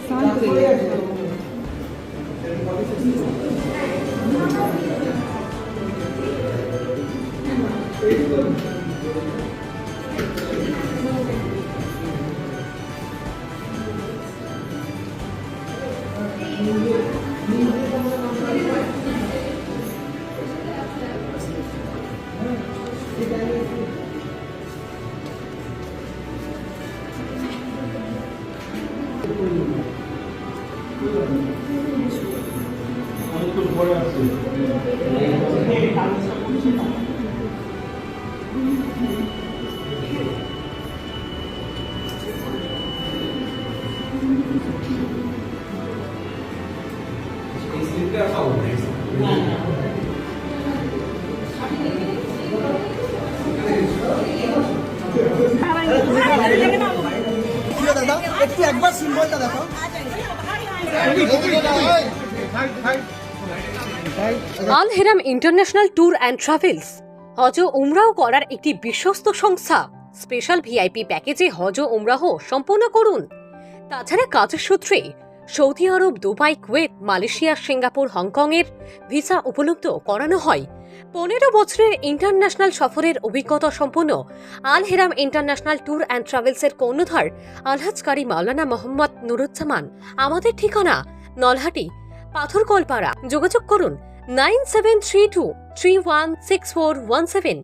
शांत रहिए। একটু একবার সিম্বলটা দেখো। আল Haram international tour and travels হজ ও উমরাহ করার একটি বিশ্বস্ত সংস্থা। স্পেশাল ভিআইপি প্যাকেজে হজ ও উমরাহ সম্পন্ন করুন। তাছাড়া কাজের সূত্রে Saudi Arab, Dubai, Kuwait, Malaysia, Singapore, Hong Kong এর ভিসা উপলব্ধ করানো হয়। 15 বছরের ইন্টারন্যাশনাল সফরের অভিজ্ঞতা সম্পন্ন Al Haram international tour and ট্রাভেলসের কর্ণধার আলহাজ কারি মাওলানা মোহাম্মদ নুরুজ্জামান। আমাদের ঠিকানা নলহাটি, পাথরকলপাড়া। যোগাযোগ করুন 9732316417।